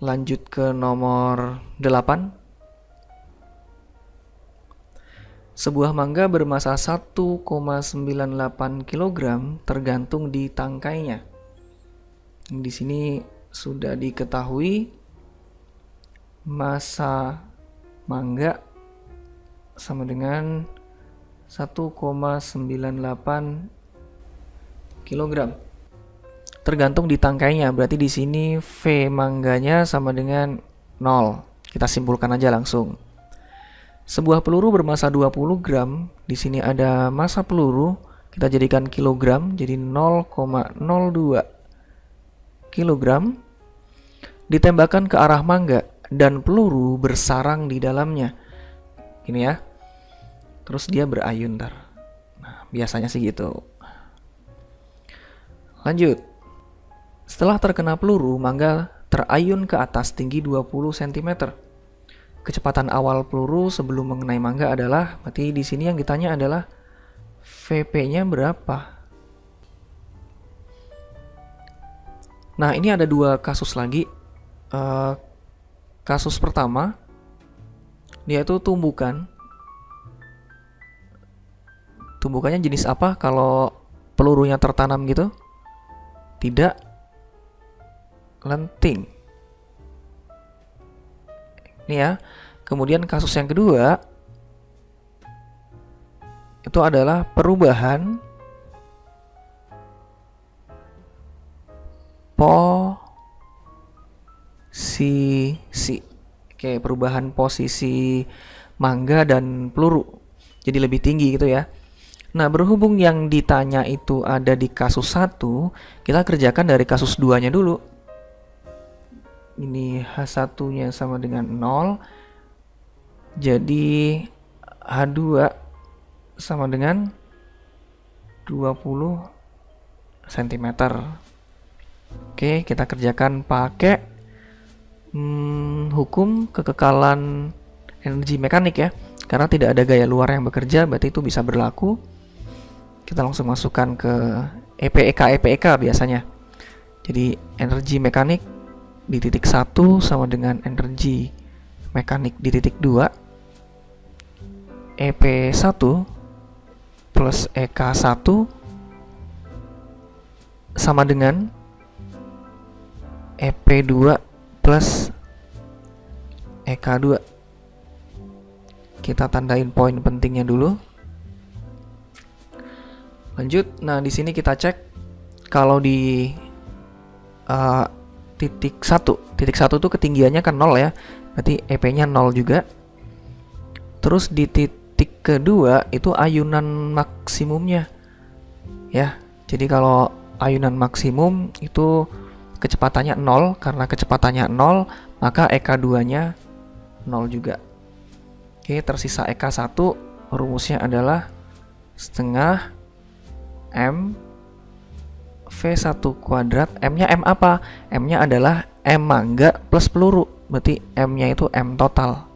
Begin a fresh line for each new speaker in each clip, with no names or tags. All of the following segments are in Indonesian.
Lanjut ke nomor 8. Sebuah mangga bermassa 1,98 kg tergantung di tangkainya. Di sini sudah diketahui massa mangga sama dengan 1,98 kg. Tergantung di tangkainya, berarti di sini V mangganya sama dengan 0. Kita simpulkan aja langsung. Sebuah peluru bermassa 20 gram, di sini ada massa peluru, kita jadikan kilogram, jadi 0,02 kilogram, ditembakkan ke arah mangga dan peluru bersarang di dalamnya. Ini ya. Terus dia berayun ntar. Nah, biasanya sih gitu. Lanjut. Setelah terkena peluru, mangga terayun ke atas tinggi 20 cm. Kecepatan awal peluru sebelum mengenai mangga adalah, berarti di sini yang ditanya adalah VP-nya berapa. Nah, ini ada dua kasus lagi. Kasus pertama, yaitu tumbukan. Tumbukannya jenis apa kalau pelurunya tertanam gitu? Tidak lenting. Ini ya. Kemudian kasus yang kedua itu adalah perubahan posisi. Oke, perubahan posisi mangga dan peluru. Jadi lebih tinggi gitu ya. Nah, berhubung yang ditanya itu ada di kasus 1, kita kerjakan dari kasus 2-nya dulu. Ini H1-nya sama dengan 0. Jadi H2 sama dengan 20 cm. Oke, kita kerjakan pakai hukum kekekalan energi mekanik ya. Karena tidak ada gaya luar yang bekerja, berarti itu bisa berlaku. Kita langsung masukkan ke EPK biasanya. Jadi energi mekanik di titik 1 sama dengan energi mekanik di titik 2. EP1 plus EK1 sama dengan EP2 plus EK2. Kita tandain poin pentingnya dulu. Lanjut. Nah, di sini kita cek kalau di titik 1. Titik 1 itu ketinggiannya kan 0 ya. Berarti EP-nya 0 juga. Terus di titik kedua itu ayunan maksimumnya. Ya. Jadi kalau ayunan maksimum itu kecepatannya 0, karena kecepatannya 0, maka EK2-nya 0 juga. Oke, tersisa EK1, rumusnya adalah setengah M V1 kuadrat. M-nya M apa? M-nya adalah M mangga plus peluru. Berarti M-nya itu M total.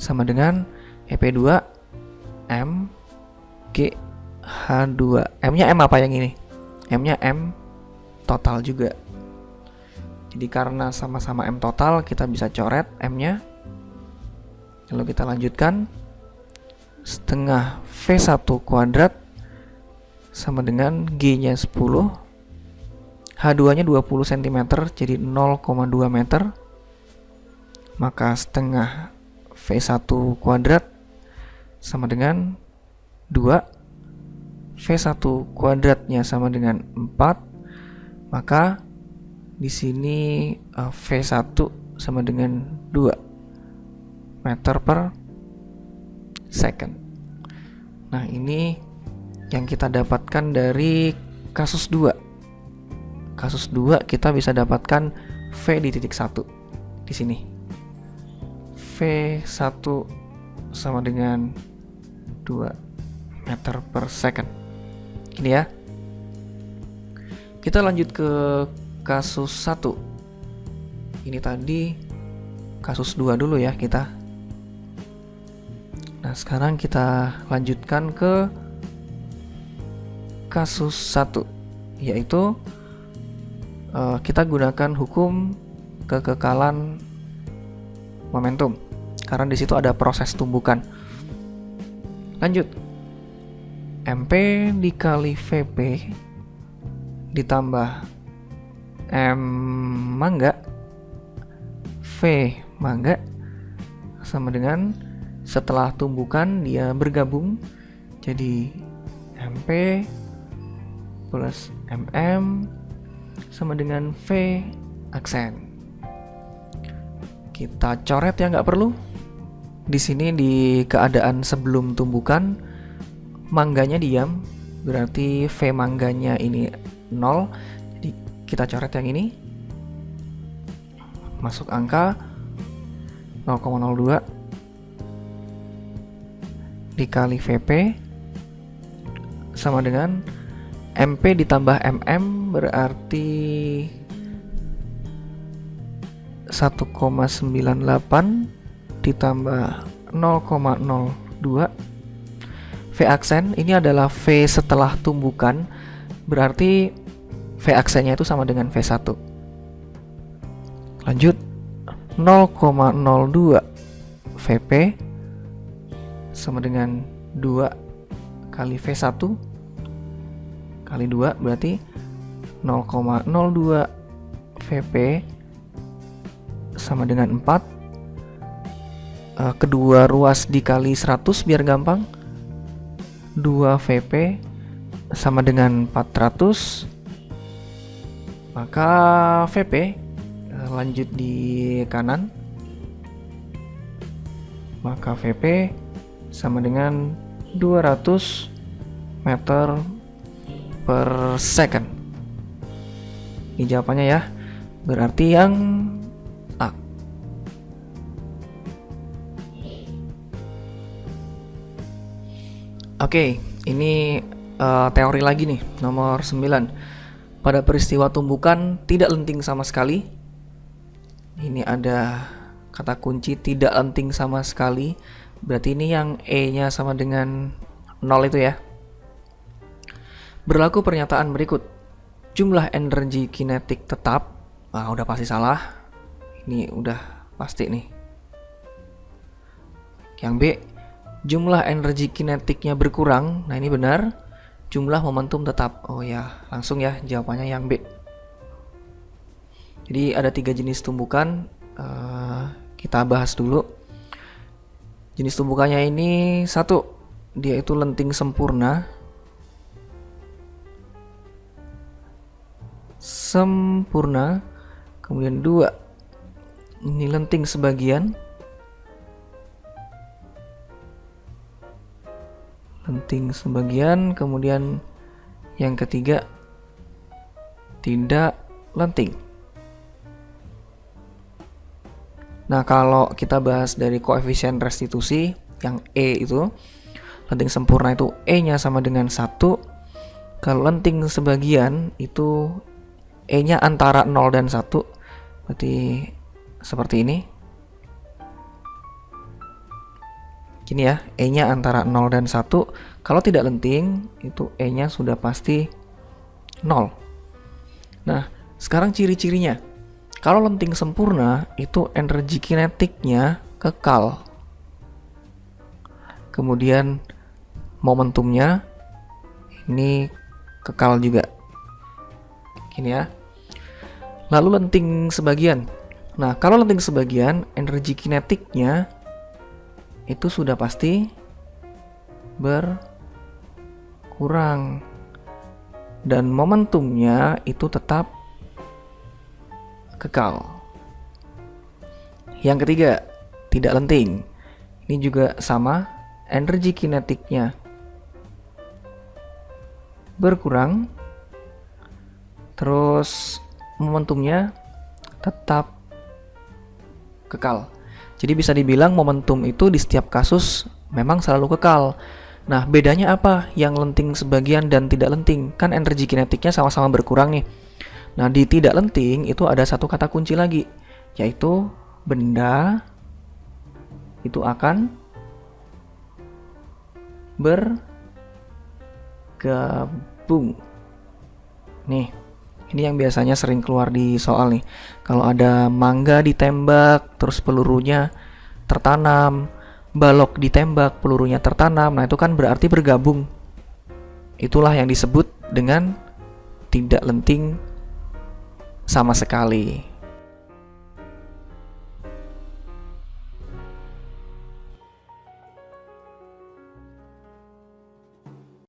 Sama dengan EP2 M G H2. M-nya M apa yang ini? M-nya M total juga. Jadi karena sama-sama M total, kita bisa coret M-nya. Lalu kita lanjutkan. Setengah V1 kuadrat sama dengan G-nya 10, H2-nya 20 cm, jadi 0,2 meter. Maka setengah V1 kuadrat sama dengan 2, V1 kuadratnya sama dengan 4. Maka di sini V1 sama dengan 2 meter per second. Nah, ini yang kita dapatkan dari kasus 2. Kasus 2 kita bisa dapatkan V di titik 1 di sini. V1 sama dengan 2 meter per second. Ini ya. Kita lanjut ke kasus 1. Ini tadi kasus 2 dulu ya kita. Nah, sekarang kita lanjutkan ke kasus 1, yaitu kita gunakan hukum kekekalan momentum karena di situ ada proses tumbukan. Lanjut, MP dikali VP ditambah M mangga V mangga sama dengan setelah tumbukan dia bergabung jadi MP plus MM sama dengan V aksen. Kita coret yang nggak perlu. Di sini di keadaan sebelum tumbukan mangganya diam, berarti V mangganya ini 0. Jadi kita coret yang ini. Masuk angka 0,02 dikali VP sama dengan MP ditambah MM berarti 1,98 ditambah 0,02 V aksen ini adalah V setelah tumbukan, berarti V aksennya itu sama dengan V1. Lanjut, 0,02 VP sama dengan 2 kali V1 kali 2 berarti 0,02 VP sama dengan 4. Kedua ruas dikali 100 biar gampang. 2 VP sama dengan 400. Maka VP lanjut di kanan. Maka VP sama dengan 200 meter per second. Ini jawabannya ya. Berarti yang A. Oke, ini teori lagi nih, nomor 9. Pada peristiwa tumbukan tidak lenting sama sekali. Ini ada kata kunci tidak lenting sama sekali. Berarti ini yang E-nya sama dengan 0 itu ya. Berlaku pernyataan berikut. Jumlah energi kinetik tetap. Udah pasti salah. Ini udah pasti nih. Yang B, jumlah energi kinetiknya berkurang. Nah ini benar. Jumlah momentum tetap. Oh ya, langsung ya jawabannya yang B. Jadi ada 3 jenis tumbukan. Kita bahas dulu. Jenis tumbukannya ini 1, dia itu lenting sempurna. Kemudian 2, ini lenting sebagian. Kemudian yang ketiga tidak lenting. Nah, kalau kita bahas dari koefisien restitusi yang E itu, lenting sempurna itu E-nya sama dengan 1. Kalau lenting sebagian itu E-nya antara 0 dan 1. Berarti seperti ini. Gini ya, E-nya antara 0 dan 1. Kalau tidak lenting, itu E-nya sudah pasti 0. Nah, sekarang ciri-cirinya. Kalau lenting sempurna, itu energi kinetiknya kekal. Kemudian momentumnya ini kekal juga. Gini ya. Lalu lenting sebagian. Nah, kalau lenting sebagian, energi kinetiknya itu sudah pasti berkurang. Dan momentumnya itu tetap kekal. Yang ketiga, tidak lenting. Ini juga sama, energi kinetiknya berkurang, terus momentumnya tetap kekal. Jadi bisa dibilang momentum itu di setiap kasus memang selalu kekal. Nah, bedanya apa yang lenting sebagian dan tidak lenting? Kan energi kinetiknya sama-sama berkurang nih. Nah, di tidak lenting itu ada satu kata kunci lagi, yaitu benda itu akan bergabung. Nih, Ini yang biasanya sering keluar di soal nih. Kalau ada mangga ditembak, terus pelurunya tertanam, balok ditembak, pelurunya tertanam, nah itu kan berarti bergabung. Itulah yang disebut dengan tidak lenting sama sekali.